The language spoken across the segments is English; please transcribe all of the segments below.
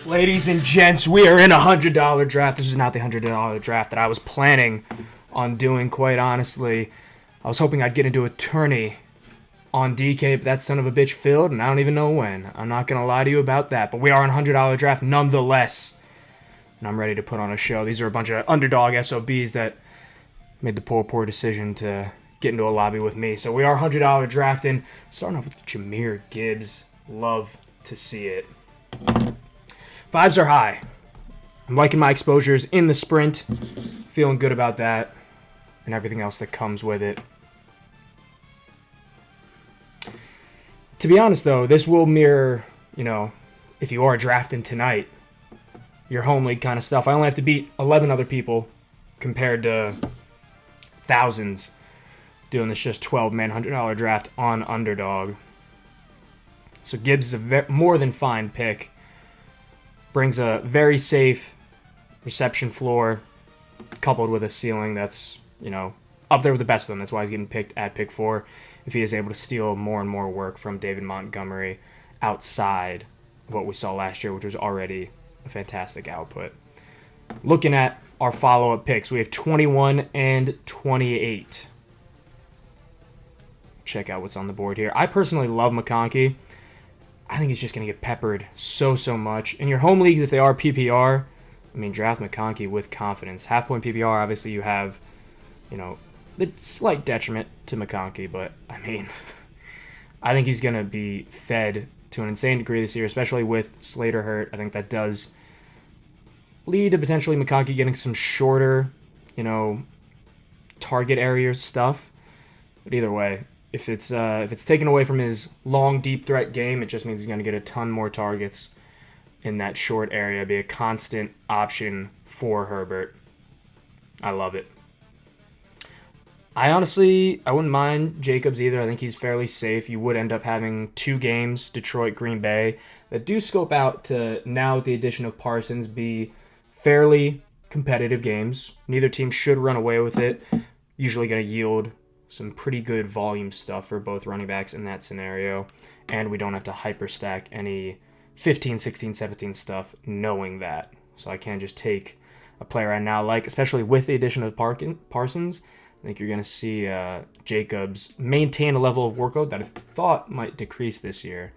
Ladies and gents, we are in a $100 draft. This is not the $100 draft that I was planning on doing, quite honestly. I was hoping I'd get into a tourney on DK, but that son of a bitch filled, and I don't even know when. I'm not going to lie to you about that, but we are in a $100 draft nonetheless. And I'm ready to put on a show. These are a bunch of underdog SOBs that made the poor decision to get into a lobby with me. So we are $100 drafting. Starting off with Jahmyr Gibbs. Love to see it. Vibes are high. I'm liking my exposures in the sprint. Feeling good about that. And everything else that comes with it. To be honest, though, this will mirror, if you are drafting tonight, your home league kind of stuff. I only have to beat 11 other people compared to thousands doing this just 12-man $100 draft on Underdog. So Gibbs is a more than fine pick. Brings a very safe reception floor coupled with a ceiling that's, up there with the best of them. That's why he's getting picked at pick 4 if he is able to steal more and more work from David Montgomery outside of what we saw last year, which was already a fantastic output. Looking at our follow-up picks, we have 21 and 28. Check out what's on the board here. I personally love McConkey. I think he's just going to get peppered so much. In your home leagues, if they are PPR, draft McConkey with confidence. Half-point PPR, obviously you have, the slight detriment to McConkey, but, I think he's going to be fed to an insane degree this year, especially with Slater hurt. I think that does lead to potentially McConkey getting some shorter, target area stuff. But either way, if it's taken away from his long, deep threat game, it just means he's going to get a ton more targets in that short area. Be a constant option for Herbert. I love it. I wouldn't mind Jacobs either. I think he's fairly safe. You would end up having 2 games, Detroit, Green Bay, that do scope out to, now with the addition of Parsons, be fairly competitive games. Neither team should run away with it. Usually going to yield some pretty good volume stuff for both running backs in that scenario. And we don't have to hyperstack any 15, 16, 17 stuff knowing that. So I can just take a player I now like, especially with the addition of Parsons. I think you're going to see Jacobs maintain a level of workload that I thought might decrease this year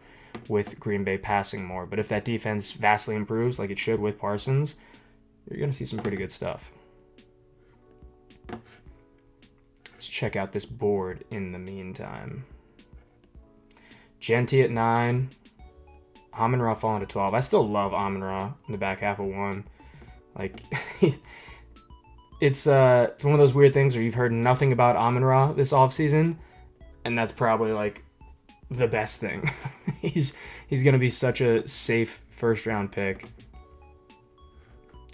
with Green Bay passing more. But if that defense vastly improves like it should with Parsons, you're going to see some pretty good stuff. Let's check out this board in the meantime. Genty at 9. Amon-Ra falling to 12. I still love Amon-Ra in the back half of 1. It's one of those weird things where you've heard nothing about Amon-Ra this offseason, and that's probably the best thing. He's going to be such a safe first-round pick.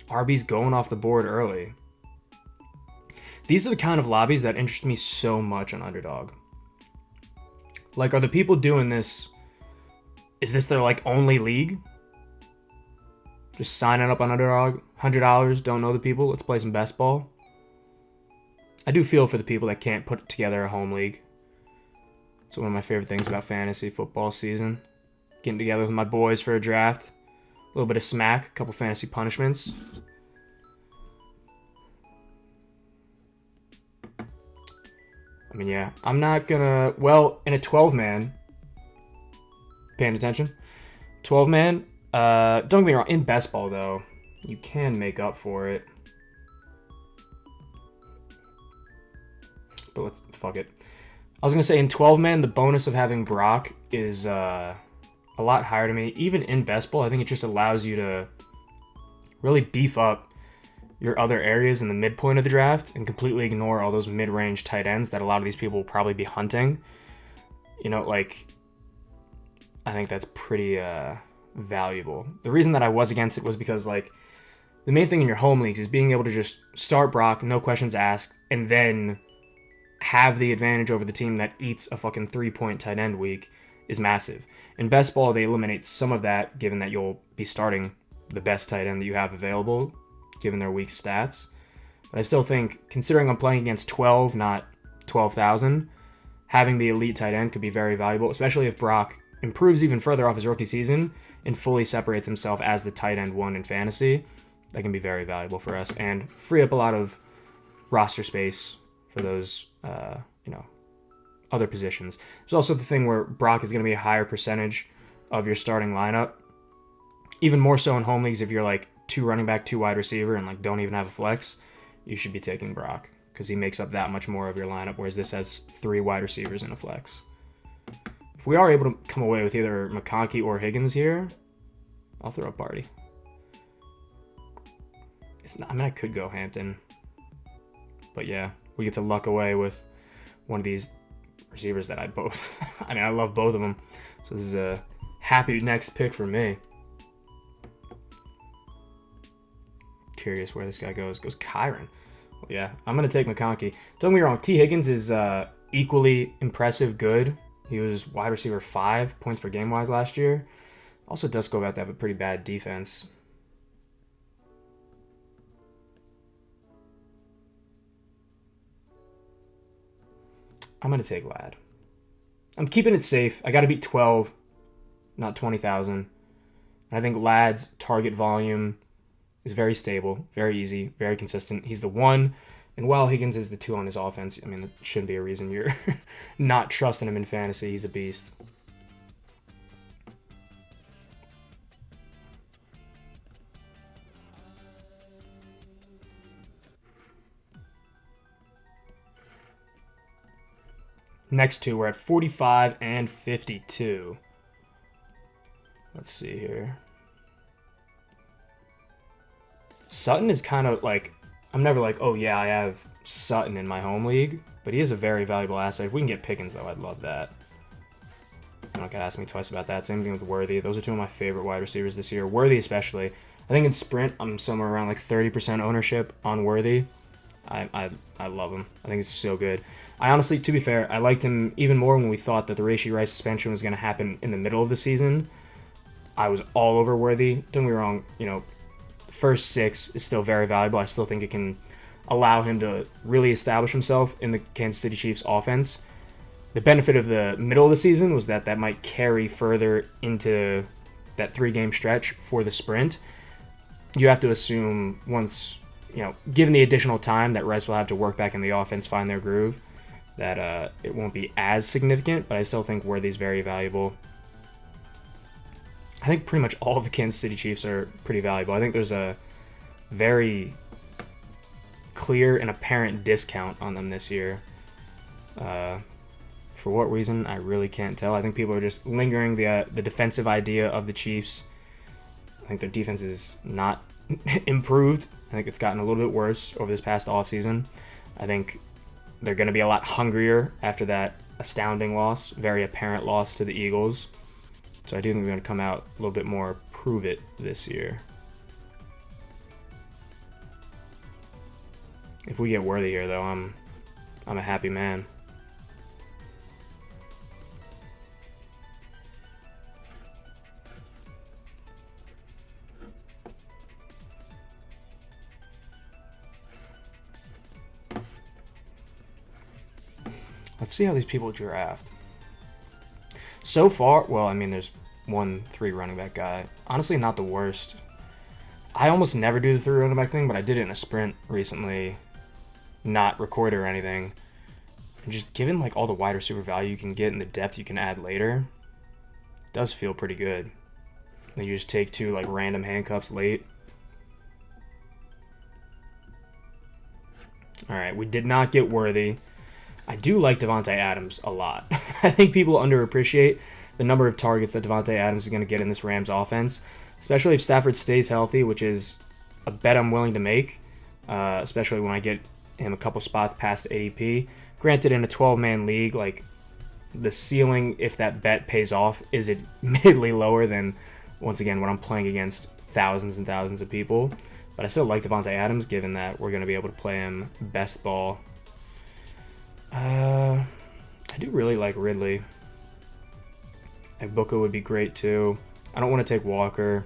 RB's going off the board early. These are the kind of lobbies that interest me so much on Underdog. Are the people doing this, is this their only league? Just signing up on Underdog, $100, don't know the people, let's play some best ball. I do feel for the people that can't put together a home league. It's one of my favorite things about fantasy football season. Getting together with my boys for a draft. A little bit of smack, a couple fantasy punishments. I'm not gonna... Well, in a 12-man... Paying attention? 12-man... don't get me wrong, in best ball, though, you can make up for it. But fuck it. I was going to say, in 12-man, the bonus of having Brock is a lot higher to me. Even in best ball, I think it just allows you to really beef up your other areas in the midpoint of the draft and completely ignore all those mid-range tight ends that a lot of these people will probably be hunting. I think that's pretty valuable. The reason that I was against it was because, the main thing in your home leagues is being able to just start Brock, no questions asked, and then have the advantage over the team that eats a fucking 3-point tight end week is massive. In best ball, they eliminate some of that, given that you'll be starting the best tight end that you have available, given their weak stats. But I still think, considering I'm playing against 12, not 12,000, having the elite tight end could be very valuable, especially if Brock improves even further off his rookie season and fully separates himself as the tight end 1 in fantasy, that can be very valuable for us and free up a lot of roster space for those, other positions. There's also the thing where Brock is going to be a higher percentage of your starting lineup, even more so in home leagues. If you're like 2 running back, 2 wide receiver, and like don't even have a flex, you should be taking Brock because he makes up that much more of your lineup, whereas this has 3 wide receivers and a flex. If we are able to come away with either McConkey or Higgins here, I'll throw up Barty. If not, I could go Hampton. But yeah, we get to luck away with one of these receivers that I love both of them. So this is a happy next pick for me. Curious where this guy goes. Goes Kyron. Well, yeah, I'm going to take McConkey. Don't get me wrong, T. Higgins is equally impressive good. He was wide receiver 5 points per game wise last year. Also does go about to have a pretty bad defense. I'm going to take Ladd. I'm keeping it safe. I got to beat 12, not 20,000. I think Ladd's target volume is very stable, very easy, very consistent. He's the 1, and while Higgins is the 2 on his offense, that shouldn't be a reason you're not trusting him in fantasy. He's a beast. Next 2, we're at 45 and 52. Let's see here. Sutton is kind of like, I'm never like, oh yeah, I have Sutton in my home league, but he is a very valuable asset. If we can get Pickens, though, I'd love that. You don't gotta ask me twice about that. Same thing with Worthy. Those are 2 of my favorite wide receivers this year. Worthy especially. I think in Sprint, I'm somewhere around like 30% ownership on Worthy. I love him. I think he's so good. I honestly, to be fair, I liked him even more when we thought that the Rashee Rice suspension was going to happen in the middle of the season. I was all over Worthy. Don't get me wrong, first 6 is still very valuable. I still think it can allow him to really establish himself in the Kansas City Chiefs offense. The benefit of the middle of the season was that might carry further into that 3-game stretch for the sprint. You have to assume once, given the additional time that Rice will have to work back in the offense, find their groove, that it won't be as significant, but I still think Worthy's very valuable. I think pretty much all of the Kansas City Chiefs are pretty valuable. I think there's a very clear and apparent discount on them this year. For what reason, I really can't tell. I think people are just lingering the defensive idea of the Chiefs. I think their defense is not improved. I think it's gotten a little bit worse over this past offseason. I think they're going to be a lot hungrier after that astounding loss, very apparent loss to the Eagles. So I do think they're going to come out a little bit more prove it this year. If we get Worthy here, though, I'm a happy man. Let's see how these people draft. So far, well, there's 1 3 running back guy. Honestly, not the worst. I almost never do the 3 running back thing, but I did it in a sprint recently, not recorded or anything. And just given all the wide receiver value you can get and the depth you can add later, it does feel pretty good. And you just take 2 random handcuffs late. All right, we did not get Worthy. I do like Devontae Adams a lot. I think people underappreciate the number of targets that Devontae Adams is going to get in this Rams offense, especially if Stafford stays healthy, which is a bet I'm willing to make, especially when I get him a couple spots past ADP. Granted, in a 12-man league, the ceiling, if that bet pays off, is admittedly lower than, once again, when I'm playing against thousands and thousands of people. But I still like Devontae Adams, given that we're going to be able to play him best ball. I do really like Ridley. Ibuka would be great too. I don't want to take Walker.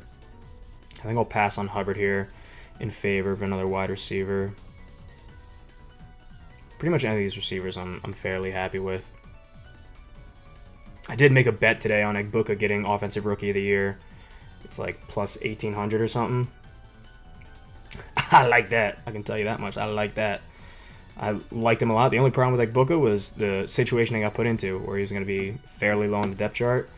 I think I'll pass on Hubbard here in favor of another wide receiver. Pretty much any of these receivers I'm fairly happy with. I did make a bet today on Egbuka getting Offensive Rookie of the Year. It's like plus 1,800 or something. I like that. I can tell you that much. I like that. I liked him a lot. The only problem with Egbuka was the situation he got put into, where he was going to be fairly low on the depth chart.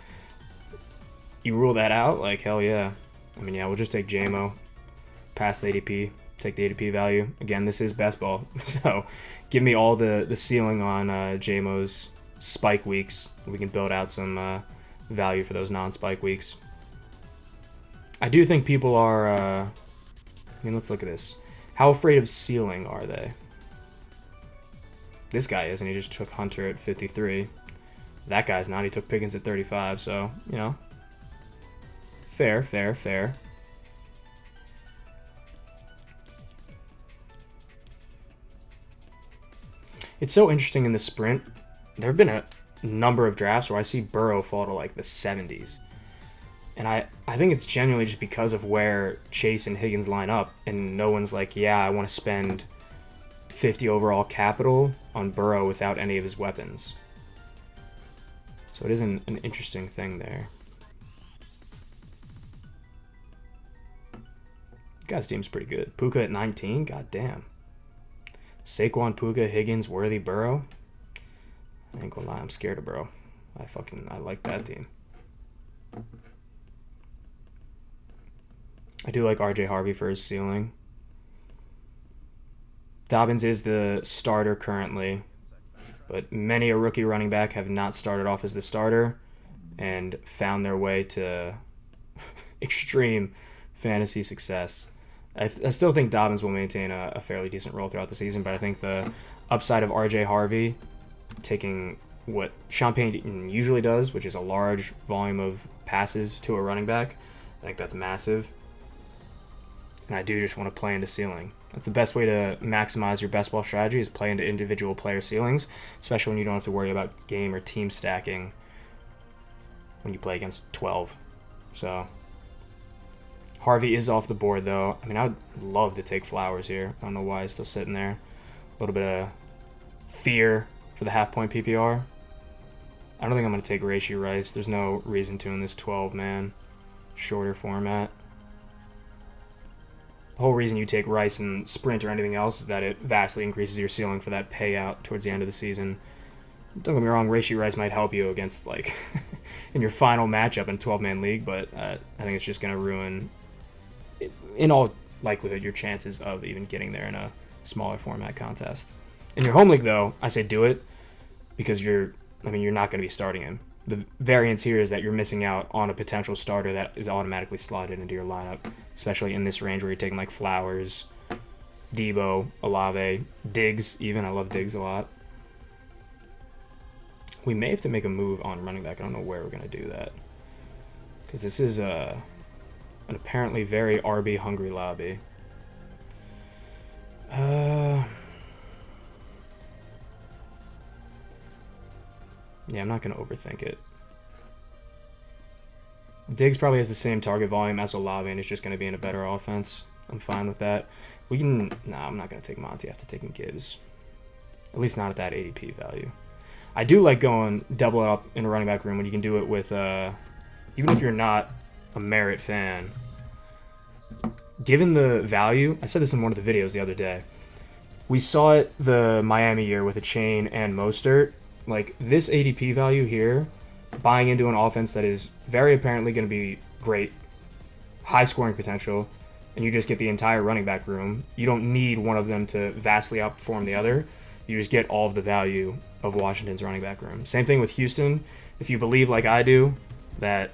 You rule that out? Like, hell yeah. I mean, yeah, we'll just take JMO, pass the ADP, take the ADP value. Again, this is best ball, so give me all the ceiling on JMO's spike weeks. We can build out some value for those non-spike weeks. I do think people are... I mean, let's look at this. How afraid of ceiling are they? This guy is, and he just took Hunter at 53. That guy's not. He took Pickens at 35, so, you know. Fair, fair, fair. It's so interesting in the sprint. There have been a number of drafts where I see Burrow fall to like the 70s. And I think it's genuinely just because of where Chase and Higgins line up, and no one's like, yeah, I want to spend 50 overall capital on Burrow without any of his weapons. So it is an interesting thing there. Guy's team's pretty good. Puka at 19? God damn. Saquon, Puka, Higgins, Worthy, Burrow. I ain't gonna lie, I'm scared of Burrow. I like that team. I do like RJ Harvey for his ceiling. Dobbins is the starter currently, but many a rookie running back have not started off as the starter and found their way to extreme fantasy success. I still think Dobbins will maintain a fairly decent role throughout the season, but I think the upside of RJ Harvey taking what Sean Payton usually does, which is a large volume of passes to a running back, I think that's massive. And I do just want to play into ceiling. That's the best way to maximize your best ball strategy, is play into individual player ceilings, especially when you don't have to worry about game or team stacking when you play against 12. So Harvey is off the board, though. I mean, I would love to take Flowers here. I don't know why he's still sitting there. A little bit of fear for the half-point PPR. I don't think I'm going to take Rashee Rice. There's no reason to in this 12-man shorter format. The whole reason you take Rice in Sprint or anything else is that it vastly increases your ceiling for that payout towards the end of the season. Don't get me wrong, Rashee Rice might help you against, like, in your final matchup in a 12-man league, but I think it's just going to ruin, in all likelihood, your chances of even getting there in a smaller format contest. In your home league, though, I say do it because you're not going to be starting him. The variance here is that you're missing out on a potential starter that is automatically slotted into your lineup, especially in this range where you're taking like Flowers, Debo, Olave, Diggs even. I love Diggs a lot. We may have to make a move on running back. I don't know where we're going to do that, because this is an apparently very RB hungry lobby. Yeah, I'm not going to overthink it. Diggs probably has the same target volume as Olave, and it's just going to be in a better offense. I'm fine with that. We can... Nah, I'm not going to take Monty after taking Gibbs. At least not at that ADP value. I do like going double up in a running back room when you can do it with... even if you're not a Merritt fan, given the value... I said this in one of the videos the other day. We saw it the Miami year with a Chain and Mostert. Like, this ADP value here, buying into an offense that is very apparently going to be great, high scoring potential, and you just get the entire running back room. You don't need one of them to vastly outperform the other. You just get all of the value of Washington's running back room. Same thing with Houston. If you believe, like I do, that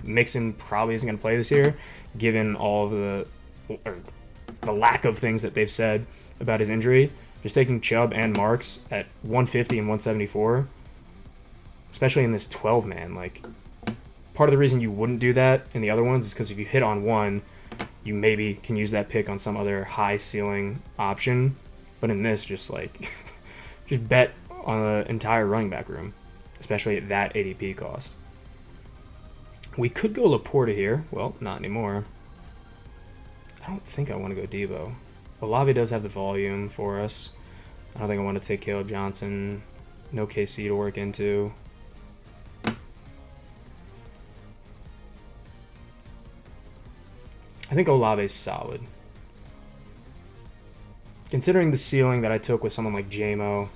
Mixon probably isn't going to play this year, given all of the lack of things that they've said about his injury, just taking Chubb and Marks at 150 and 174, especially in this 12-man, like, part of the reason you wouldn't do that in the other ones is because if you hit on one, you maybe can use that pick on some other high ceiling option. But in this, just like, just bet on the entire running back room, especially at that ADP cost. We could go Laporta here. Well, not anymore. I don't think I want to go Debo. Olave does have the volume for us. I don't think I want to take Caleb Johnson. No KC to work into. I think Olave's solid. Considering the ceiling that I took with someone like JMO,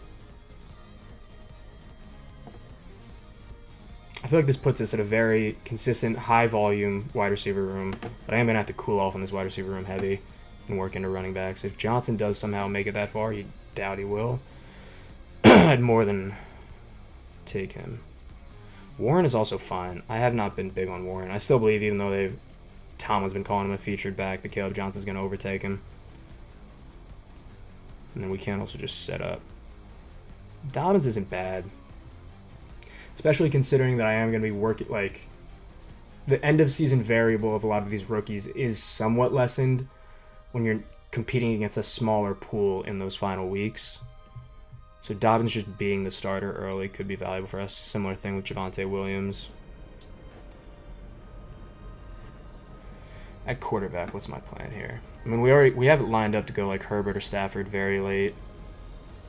I feel like this puts us at a very consistent, high-volume wide receiver room. But I am going to have to cool off on this wide receiver room heavy and work into running backs. If Johnson does somehow make it that far, you doubt he will, I'd more than take him. Warren is also fine. I have not been big on Warren. I still believe, even though Tomlin's been calling him a featured back, that Caleb Johnson's going to overtake him. And then we can also just set up. Dobbins isn't bad. Especially considering that I am going to be working, like, the end of season variable of a lot of these rookies is somewhat lessened when you're competing against a smaller pool in those final weeks. So Dobbins just being the starter early could be valuable for us. Similar thing with Javonte Williams. At quarterback, what's my plan here? I mean, we have it lined up to go like Herbert or Stafford very late.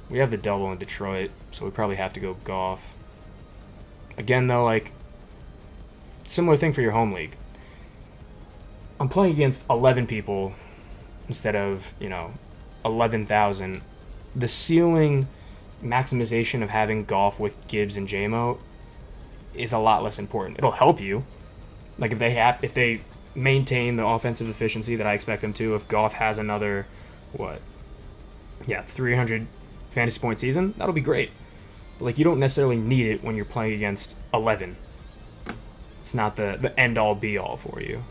We have the double in Detroit, so we probably have to go Goff. Again, though, like, similar thing for your home league. I'm playing against 11 people instead of, 11,000. The ceiling maximization of having Goff with Gibbs and JMO is a lot less important. It'll help you. Like, if they maintain the offensive efficiency that I expect them to, if Goff has another, 300 fantasy point season, that'll be great. But, like, you don't necessarily need it when you're playing against 11. It's not the end-all, be-all for you.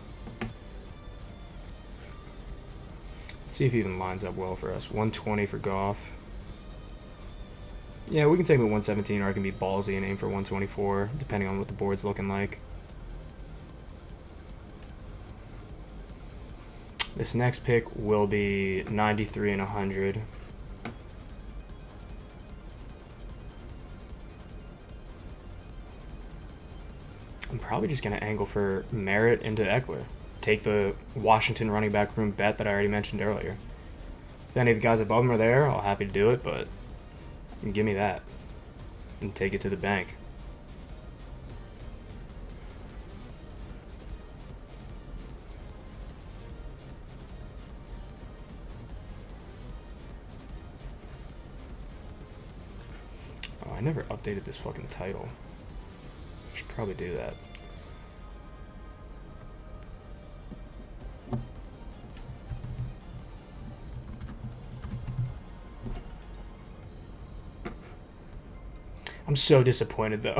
Let's see if he even lines up well for us. 120 for Goff. Yeah, we can take him at 117, or I can be ballsy and aim for 124, depending on what the board's looking like. This next pick will be 93 and 100. I'm probably just going to angle for Merritt into Eckler. Take the Washington running back room bet that I already mentioned earlier. If any of the guys above him are there, I'll happy to do it, but give me that and take it to the bank. Oh, I never updated this fucking title. Should probably do that. I'm so disappointed though.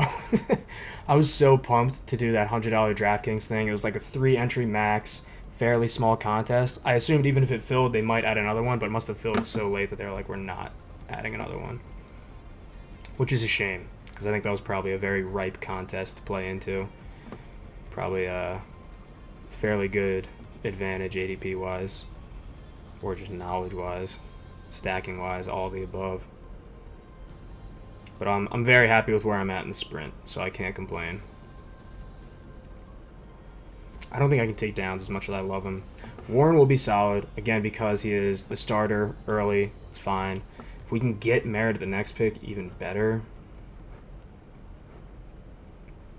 I was so pumped to do that $100 DraftKings thing. It was like a 3-entry max, fairly small contest. I assumed even if it filled, they might add another one, but it must have filled so late that they're like, we're not adding another one. Which is a shame, because I think that was probably a very ripe contest to play into. Probably a fairly good advantage ADP-wise, or just knowledge-wise, stacking-wise, all the above. But I'm very happy with where I'm at in the sprint, so I can't complain. I don't think I can take Downs as much as I love him. Warren will be solid, again, because he is the starter early. It's fine. If we can get Merritt at the next pick, even better.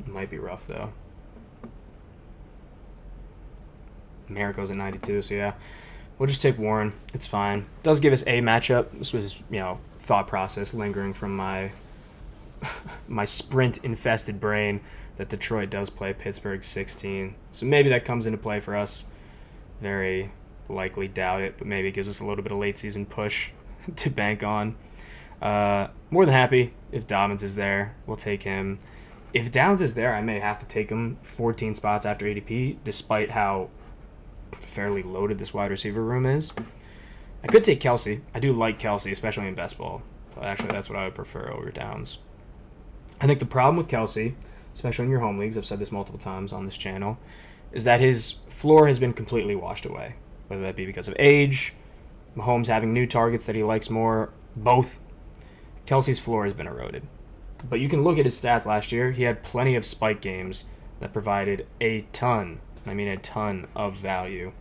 It might be rough, though. Merritt goes at 92, so yeah. We'll just take Warren. It's fine. It does give us a matchup. This was, thought process lingering from my sprint-infested brain that Detroit does play Pittsburgh 16. So maybe that comes into play for us. Very likely doubt it, but maybe it gives us a little bit of late-season push to bank on. More than happy if Dobbins is there. We'll take him. If Downs is there, I may have to take him 14 spots after ADP, despite how fairly loaded this wide receiver room is. I could take Kelsey. I do like Kelsey, especially in best ball. But actually, that's what I would prefer over Downs. I think the problem with Kelsey, especially in your home leagues, I've said this multiple times on this channel, is that his floor has been completely washed away. Whether that be because of age, Mahomes having new targets that he likes more, both. Kelsey's floor has been eroded. But you can look at his stats last year. He had plenty of spike games that provided a ton of value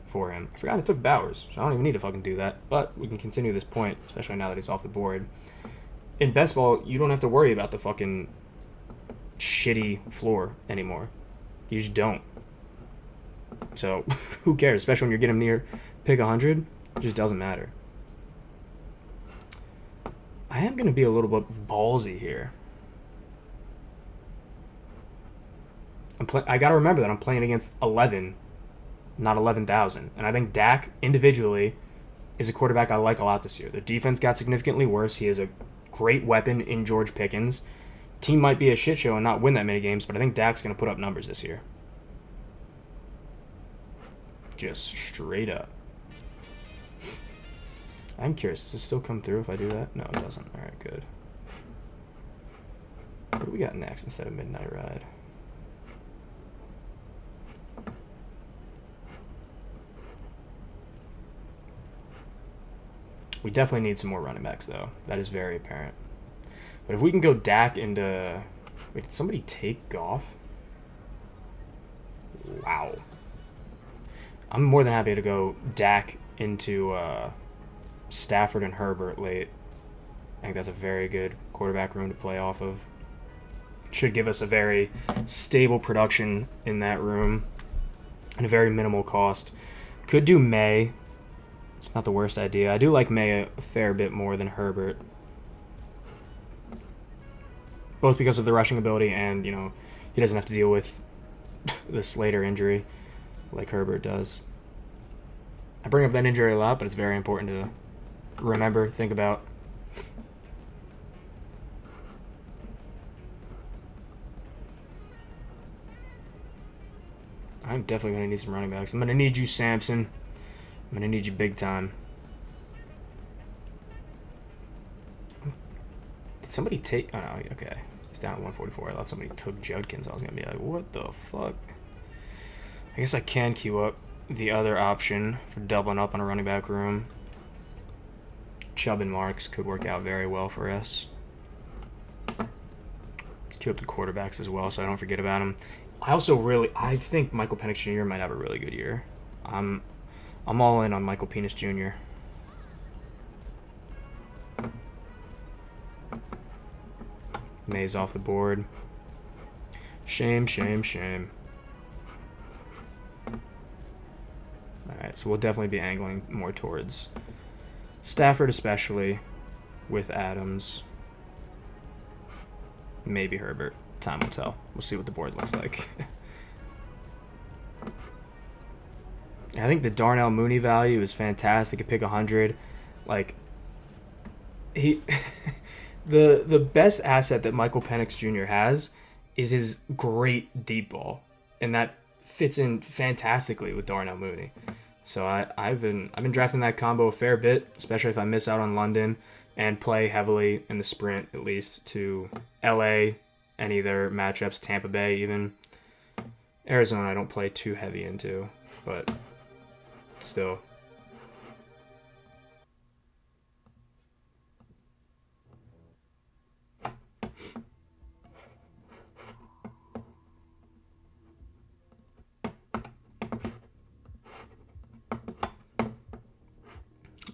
for him. I forgot I took Bowers, so I don't even need to fucking do that. But we can continue this point, especially now that he's off the board. In best ball, you don't have to worry about the fucking shitty floor anymore. You just don't. So who cares? Especially when you're getting near pick 100, it just doesn't matter. I am going to be a little bit ballsy here. I got to remember that I'm playing against 11, not 11,000. And I think Dak individually is a quarterback I like a lot this year. The defense got significantly worse. He is a great weapon in George Pickens. Team might be a shit show and not win that many games, but I think Dak's going to put up numbers this year. Just straight up. I'm curious, does this still come through if I do that? No, it doesn't. All right, good. What do we got next instead of Midnight Ride? We definitely need some more running backs, though. That is very apparent. But if we can go Dak into... Wait, did somebody take Goff? Wow. I'm more than happy to go Dak into Stafford and Herbert late. I think that's a very good quarterback room to play off of. Should give us a very stable production in that room and a very minimal cost. Could do May. It's not the worst idea. I do like May a fair bit more than Herbert. Both because of the rushing ability and, you know, he doesn't have to deal with the Slater injury like Herbert does. I bring up that injury a lot, but it's very important to remember, think about. I'm definitely going to need some running backs. I'm going to need you, Samson. I'm going to need you big time. Did somebody take... Oh, no, okay. He's down at 144. I thought somebody took Judkins. I was going to be like, what the fuck? I guess I can queue up the other option for doubling up on a running back room. Chubb and Marks could work out very well for us. Let's queue up the quarterbacks as well so I don't forget about them. I think Michael Penix Jr. might have a really good year. I'm all in on Michael Penix Jr. May's off the board. Shame, shame, shame. Alright, so we'll definitely be angling more towards Stafford, especially with Adams. Maybe Herbert. Time will tell. We'll see what the board looks like. I think the Darnell Mooney value is fantastic at pick 100. Like, he... the best asset that Michael Penix Jr. has is his great deep ball. And that fits in fantastically with Darnell Mooney. So I've been drafting that combo a fair bit, especially if I miss out on London and play heavily in the sprint, at least, to LA, any of their matchups, Tampa Bay even. Arizona I don't play too heavy into, but still.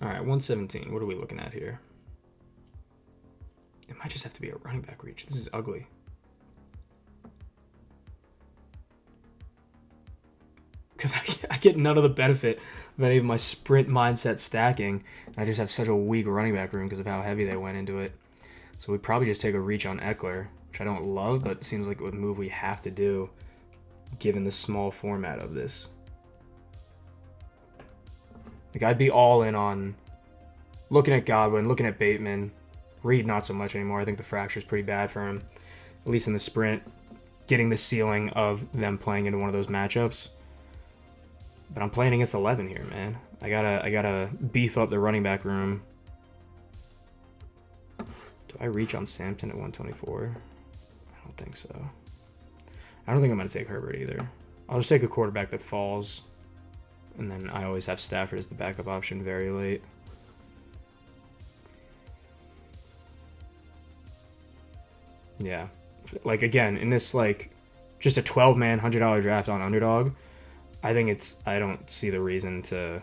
All right, 117. What are we looking at here? It might just have to be a running back reach. This is ugly. Because I get none of the benefit of any of my sprint mindset stacking. And I just have such a weak running back room because of how heavy they went into it. So we'd probably just take a reach on Eckler, which I don't love, but it seems like a move we have to do given the small format of this. Like, I'd be all in on looking at Godwin, looking at Bateman. Reed, not so much anymore. I think the fracture's pretty bad for him, at least in the sprint. Getting the ceiling of them playing into one of those matchups. But I'm playing against 11 here, man. I gotta beef up the running back room. Do I reach on Sampson at 124? I don't think so. I don't think I'm gonna take Herbert either. I'll just take a quarterback that falls. And then I always have Stafford as the backup option very late. Yeah. Like, again, in this, like, just a 12-man, $100 draft on Underdog, I don't see the reason to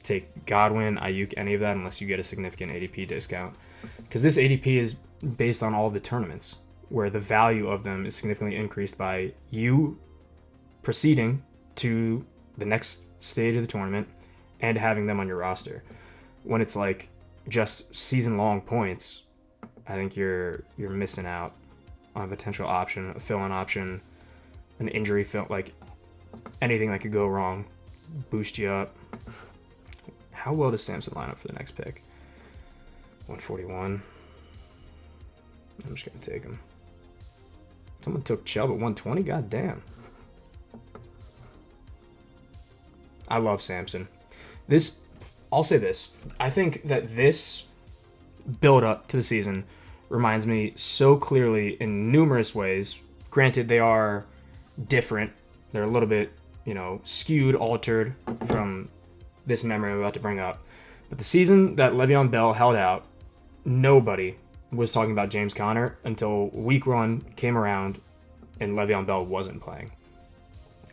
take Godwin, Ayuk, any of that unless you get a significant ADP discount. Because this ADP is based on all of the tournaments, where the value of them is significantly increased by you proceeding to the next stage of the tournament and having them on your roster. When it's like just season-long points, I think you're missing out on a potential option, a fill-in option, an injury fill, like anything that could go wrong, boost you up. How well does Samson line up for the next pick? 141. I'm just gonna take him. Someone took Chubb at 120. God damn. I love Samson. I'll say this. I think that this build up to the season reminds me so clearly in numerous ways. Granted, they are different. They're a little bit, skewed, altered from this memory I'm about to bring up. But the season that Le'Veon Bell held out, nobody was talking about James Conner until week 1 came around and Le'Veon Bell wasn't playing.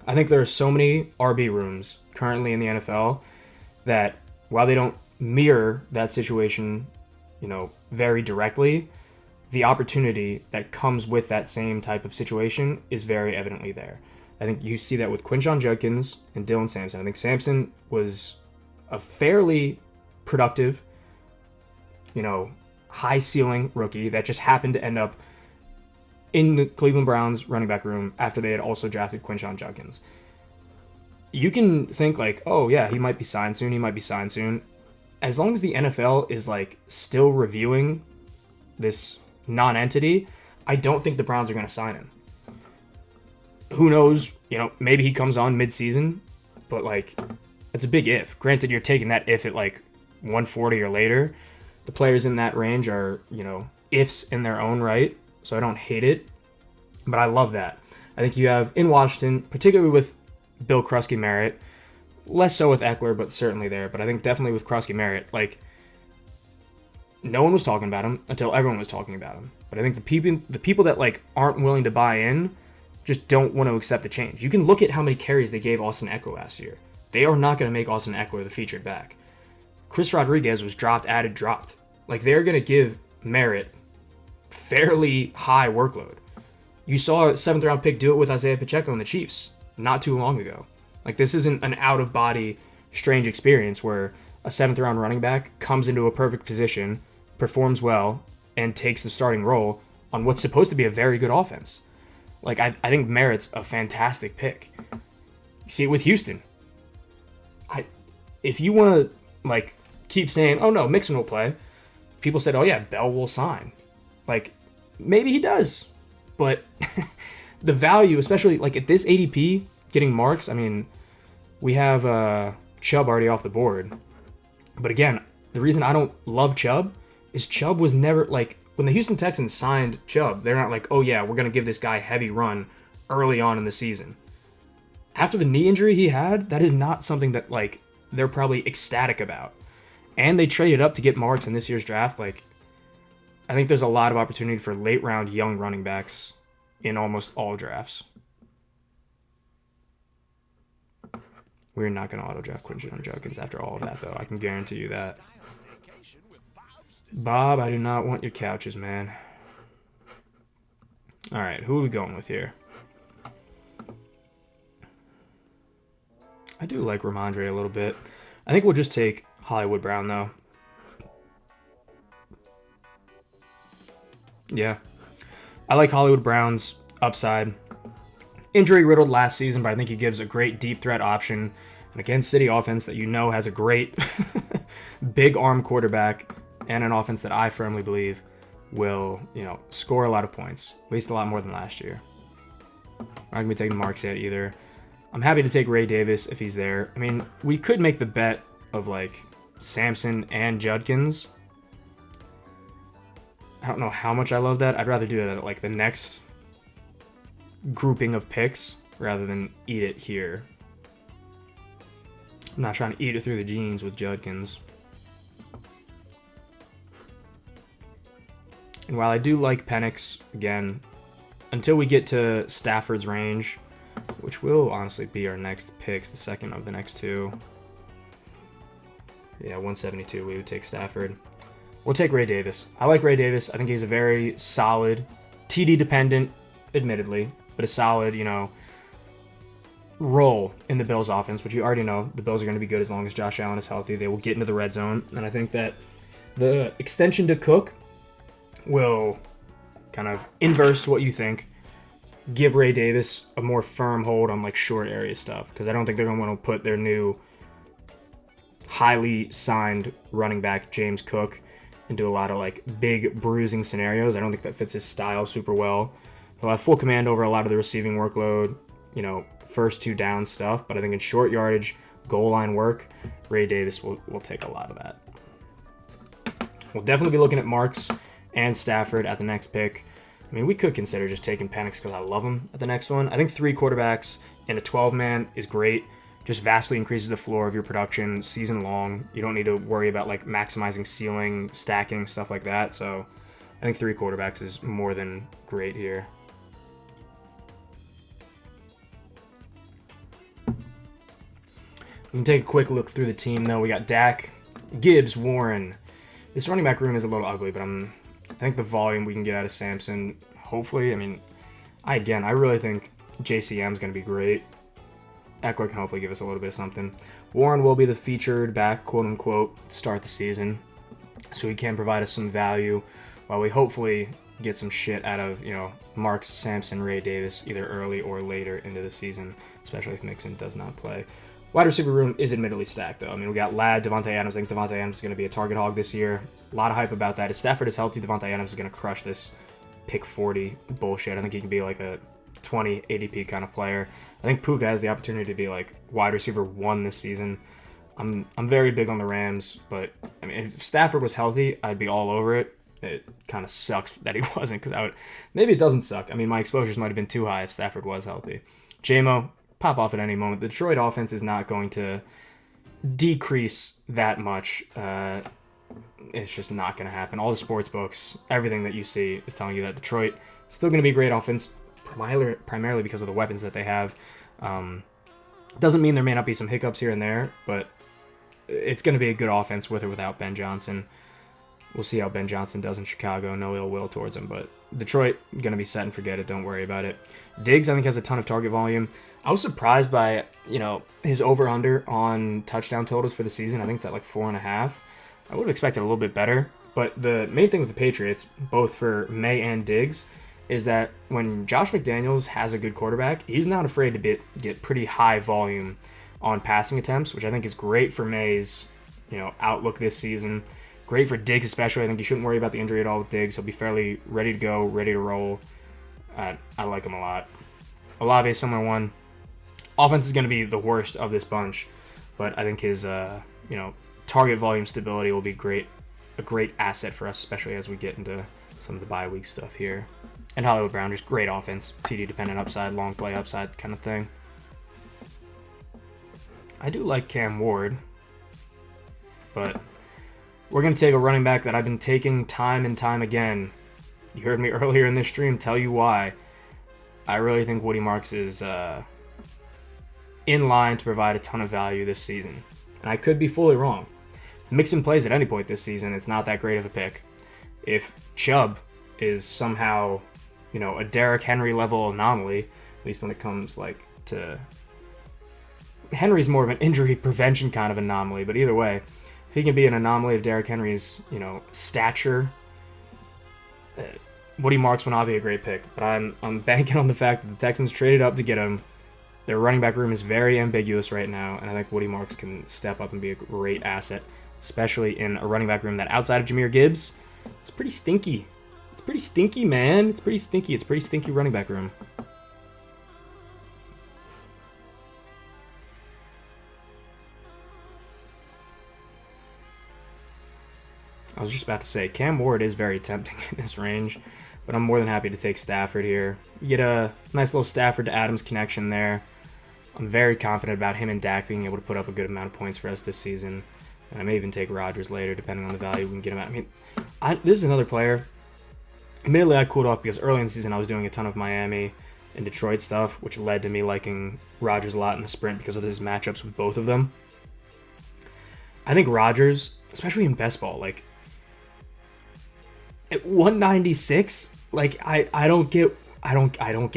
I think there are so many RB rooms currently in the NFL that while they don't mirror that situation, very directly, the opportunity that comes with that same type of situation is very evidently there. I think you see that with Quinshon Judkins and Dylan Sampson. I think Sampson was a fairly productive, high ceiling rookie that just happened to end up in the Cleveland Browns running back room after they had also drafted Quinshon Judkins. You can think like, oh yeah, he might be signed soon. As long as the NFL is like still reviewing this non-entity, I don't think the Browns are going to sign him. Who knows? Maybe he comes on mid-season, but like, it's a big if. Granted, you're taking that if at like 140 or later. The players in that range are, ifs in their own right, so I don't hate it, but I love that. I think you have in Washington, particularly with Bill Krusky Merritt, less so with Eckler, but certainly there. But I think definitely with Krusky Merritt, like, no one was talking about him until everyone was talking about him. But I think the people that like aren't willing to buy in just don't want to accept the change. You can look at how many carries they gave Austin Eckler last year. They are not going to make Austin Eckler the featured back. Chris Rodriguez was dropped. Like, they're going to give Merritt fairly high workload. You saw a 7th round pick do it with Isaiah Pacheco and the Chiefs not too long ago. Like, this isn't an out-of-body strange experience where a 7th round running back comes into a perfect position, performs well, and takes the starting role on what's supposed to be a very good offense. Like, I think Merritt's a fantastic pick. You see it with Houston. If you want to, like, keep saying, oh no, Mixon will play, people said, oh yeah, Bell will sign. Like, maybe he does. But the value, especially, like, at this ADP, getting Marks, I mean, we have Chubb already off the board. But again, the reason I don't love Chubb is Chubb was never, like, when the Houston Texans signed Chubb, they're not like, oh yeah, we're going to give this guy a heavy run early on in the season. After the knee injury he had, that is not something that, like, they're probably ecstatic about. And they traded up to get Marks in this year's draft. Like, I think there's a lot of opportunity for late round young running backs in almost all drafts. We're not going to auto-draft Quinshon Judkins after all of that, though. I can guarantee you that. Bob, I do not want your couches, man. All right, who are we going with here? I do like Ramondre a little bit. I think we'll just take Hollywood Brown, though. Yeah. I like Hollywood Brown's upside. Injury-riddled last season, but I think he gives a great deep threat option. And against City offense that has a great big arm quarterback and an offense that I firmly believe will, score a lot of points. At least a lot more than last year. I'm not going to be taking Marks yet either. I'm happy to take Ray Davis if he's there. I mean, we could make the bet of, like, Sampson and Judkins. I don't know how much I love that. I'd rather do that at, like, the next grouping of picks rather than eat it here. I'm not trying to eat it through the jeans with Judkins. And while I do like Penix, again, until we get to Stafford's range, which will honestly be our next picks, the second of the next two. Yeah, 172, we would take Stafford. We'll take Ray Davis. I like Ray Davis. I think he's a very solid, TD dependent, admittedly, but a solid, role in the Bills offense, which you already know the Bills are going to be good as long as Josh Allen is healthy. They will get into the red zone, and I think that the extension to Cook will kind of inverse what you think, give Ray Davis a more firm hold on like short area stuff, because I don't think they're going to want to put their new highly signed running back James Cook into a lot of like big bruising scenarios. I don't think that fits his style super well. He'll have full command over a lot of the receiving workload, first 2 down stuff, but I think in short yardage, goal line work, Ray Davis will take a lot of that. We'll definitely be looking at Marks and Stafford at the next pick. I mean, we could consider just taking Penix because I love him at the next one. I think 3 quarterbacks in a 12-man is great. Just vastly increases the floor of your production season long. You don't need to worry about like maximizing ceiling, stacking, stuff like that. So I think 3 quarterbacks is more than great here. We can take a quick look through the team, though. We got Dak, Gibbs, Warren. This running back room is a little ugly, but I think the volume we can get out of Sampson, hopefully, I really think JCM is going to be great. Eckler can hopefully give us a little bit of something. Warren will be the featured back, quote-unquote, to start the season, so he can provide us some value while we hopefully get some shit out of, Marks, Sampson, Ray Davis, either early or later into the season, especially if Mixon does not play. Wide receiver room is admittedly stacked, though. We got Ladd, Devontae Adams. I think Devontae Adams is going to be a target hog this year. A lot of hype about that. If Stafford is healthy, Devontae Adams is going to crush this pick 40 bullshit. I think he can be like a 20 ADP kind of player. I think Puka has the opportunity to be like wide receiver 1 this season. I'm very big on the Rams, but if Stafford was healthy, I'd be all over it. It kind of sucks that he wasn't, because maybe it doesn't suck. My exposures might have been too high if Stafford was healthy. JMO, pop off at any moment. The Detroit offense is not going to decrease that much. It's just not going to happen. All the sports books, everything that you see is telling you that Detroit is still going to be a great offense, primarily because of the weapons that they have. Doesn't mean there may not be some hiccups here and there, but it's going to be a good offense with or without Ben Johnson. We'll see how Ben Johnson does in Chicago. No ill will towards him, but Detroit, going to be set and forget it. Don't worry about it. Diggs, I think, has a ton of target volume. I was surprised by, his over-under on touchdown totals for the season. I think it's at like 4.5. I would have expected a little bit better, but the main thing with the Patriots, both for May and Diggs, is that when Josh McDaniels has a good quarterback, he's not afraid to get pretty high volume on passing attempts, which I think is great for May's, outlook this season. Great for Diggs especially. I think you shouldn't worry about the injury at all with Diggs. He'll be fairly ready to go, ready to roll. I like him a lot. Olave, similar one. Offense is going to be the worst of this bunch, but I think his, target volume stability will be a great asset for us, especially as we get into some of the bye week stuff here. And Hollywood Brown, just great offense, TD dependent upside, long play upside kind of thing. I do like Cam Ward, but we're going to take a running back that I've been taking time and time again. You heard me earlier in this stream tell you why. I really think Woody Marks is in line to provide a ton of value this season. And I could be fully wrong. If Mixon plays at any point this season, it's not that great of a pick. If Chubb is somehow, a Derrick Henry level anomaly, at least when it comes to Henry's more of an injury prevention kind of anomaly, but either way, if he can be an anomaly of Derrick Henry's, stature, Woody Marks will not be a great pick. But I'm banking on the fact that the Texans traded up to get him. Their running back room is very ambiguous right now, and I think Woody Marks can step up and be a great asset, especially in a running back room that outside of Jahmyr Gibbs, it's pretty stinky. It's pretty stinky, man. It's pretty stinky. It's a pretty stinky running back room. I was just about to say, Cam Ward is very tempting in this range, but I'm more than happy to take Stafford here. You get a nice little Stafford to Adams connection there. I'm very confident about him and Dak being able to put up a good amount of points for us this season. And I may even take Rodgers later, depending on the value we can get him at. This is another player. Admittedly, I cooled off because early in the season I was doing a ton of Miami and Detroit stuff, which led to me liking Rodgers a lot in the sprint because of his matchups with both of them. I think Rodgers, especially in best ball, at 196, I don't get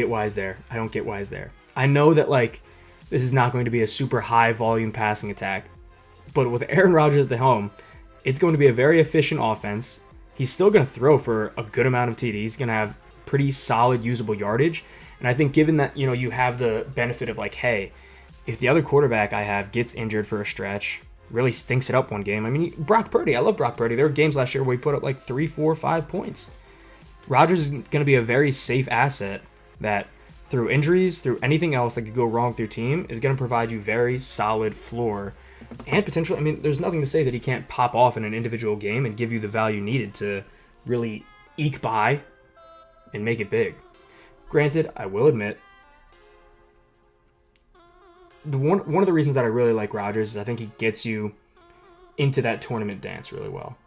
why he's there. I don't get why he's there. I know that This is not going to be a super high volume passing attack. But with Aaron Rodgers at the helm, it's going to be a very efficient offense. He's still going to throw for a good amount of TDs. He's going to have pretty solid usable yardage. And I think given that, you have the benefit of like, hey, if the other quarterback I have gets injured for a stretch, really stinks it up one game. I mean, Brock Purdy, I love Brock Purdy. There were games last year where he put up like 3, 4, 5 points. Rodgers is going to be a very safe asset that through injuries, through anything else that could go wrong with your team, is going to provide you very solid floor. And potentially, I mean, there's nothing to say that he can't pop off in an individual game and give you the value needed to really eke by and make it big. Granted, I will admit, one of the reasons that I really like Rodgers is I think he gets you into that tournament dance really well.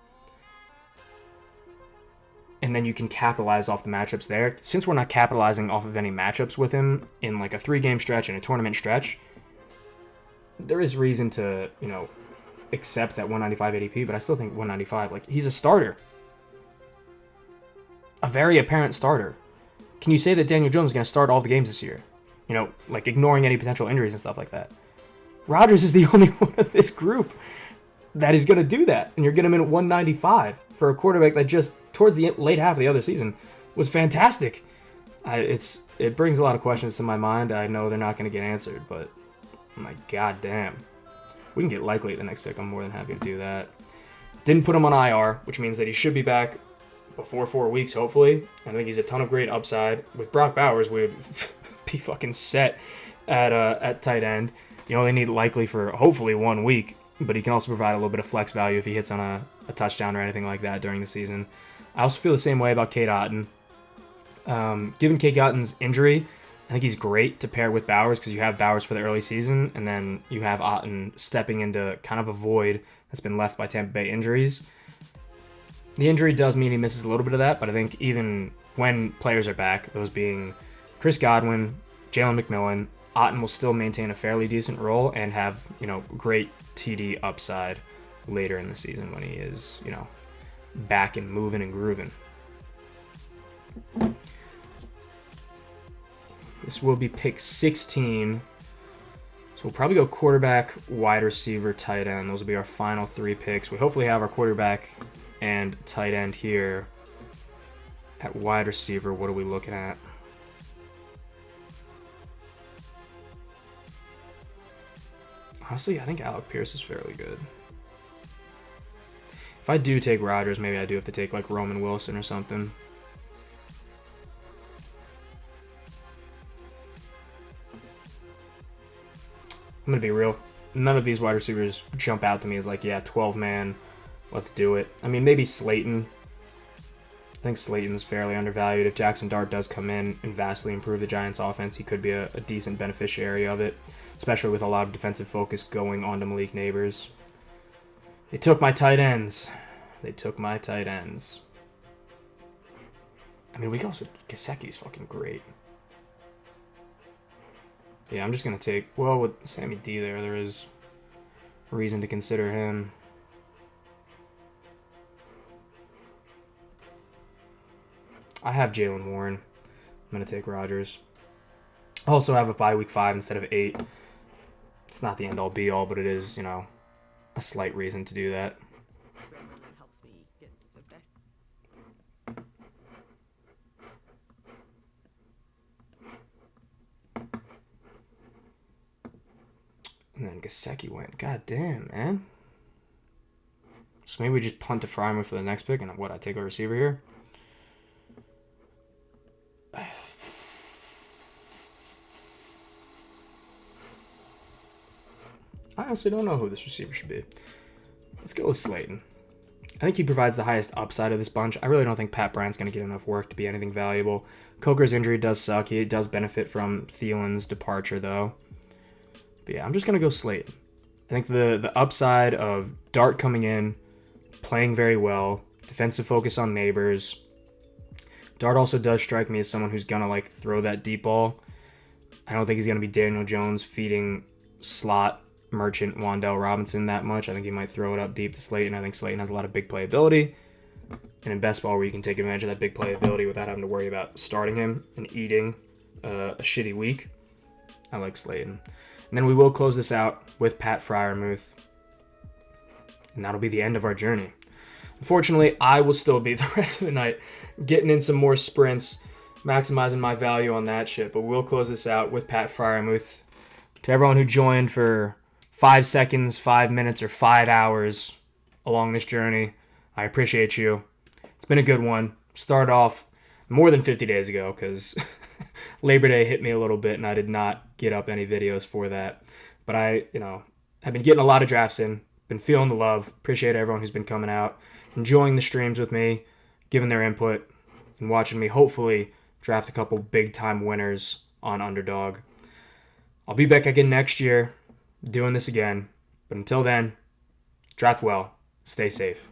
And then you can capitalize off the matchups there. Since we're not capitalizing off of any matchups with him in like a 3-game stretch and a tournament stretch, there is reason to, accept that 195 ADP, but I still think 195, like, he's a starter. A very apparent starter. Can you say that Daniel Jones is going to start all the games this year? Like ignoring any potential injuries and stuff like that. Rodgers is the only one of this group that is going to do that. And you're getting him in at 195 for a quarterback that just towards the late half of the other season was fantastic. It brings a lot of questions to my mind. I know they're not going to get answered, but my goddamn. We can get Likely at the next pick. I'm more than happy to do that. Didn't put him on IR, which means that he should be back before 4 weeks, hopefully. I think he's a ton of great upside. With Brock Bowers, we would be fucking set at tight end. You only need Likely for hopefully 1 week, but he can also provide a little bit of flex value if he hits on a touchdown or anything like that during the season. I also feel the same way about Cade Otton. Given Cade Otton's injury, I think he's great to pair with Bowers because you have Bowers for the early season, and then you have Otton stepping into kind of a void that's been left by Tampa Bay injuries. The injury does mean he misses a little bit of that, but I think even when players are back, those being Chris Godwin, Jalen McMillan, Otton will still maintain a fairly decent role and have, great TD upside later in the season when he is, back and moving and grooving. This will be pick 16. So we'll probably go quarterback, wide receiver, tight end. Those will be our final 3 picks. We hopefully have our quarterback and tight end here. At wide receiver, what are we looking at? Honestly, I think Alec Pierce is fairly good. If I do take Rodgers, maybe I do have to take like Roman Wilson or something. I'm going to be real. None of these wide receivers jump out to me as like, yeah, 12-man, let's do it. I mean, maybe Slayton. I think Slayton's fairly undervalued. If Jackson Dart does come in and vastly improve the Giants' offense, he could be a decent beneficiary of it, especially with a lot of defensive focus going on to Malik Neighbors. They took my tight ends. I mean, we can also... Gesicki's fucking great. Yeah, I'm just going to take... Well, with Sammy D there is reason to consider him. I have Jalen Warren. I'm going to take Rodgers. I also have a bye week 5 instead of 8. It's not the end-all be-all, but it is, a slight reason to do that. And then Gesicki went. God damn, man. So maybe we just punt to Fryman for the next pick, and I take a receiver here? I honestly don't know who this receiver should be. Let's go with Slayton. I think he provides the highest upside of this bunch. I really don't think Pat Bryant's going to get enough work to be anything valuable. Coker's injury does suck. He does benefit from Thielen's departure, though. But yeah, I'm just going to go Slayton. I think the upside of Dart coming in, playing very well, defensive focus on Neighbors. Dart also does strike me as someone who's going to throw that deep ball. I don't think he's going to be Daniel Jones feeding slot merchant Wan'Dale Robinson that much. I think he might throw it up deep to Slayton. I think Slayton has a lot of big playability. And in best ball, where you can take advantage of that big playability without having to worry about starting him and eating a shitty week, I like Slayton. And then we will close this out with Pat Fryermuth. And that'll be the end of our journey. Unfortunately, I will still be the rest of the night getting in some more sprints, maximizing my value on that shit. But we'll close this out with Pat Fryermuth. To everyone who joined for 5 seconds, 5 minutes, or 5 hours along this journey, I appreciate you. It's been a good one. Started off more than 50 days ago because Labor Day hit me a little bit and I did not get up any videos for that. But I, have been getting a lot of drafts in, been feeling the love. Appreciate everyone who's been coming out, enjoying the streams with me, giving their input, and watching me hopefully draft a couple big-time winners on Underdog. I'll be back again next year doing this again. But until then, draft well, stay safe.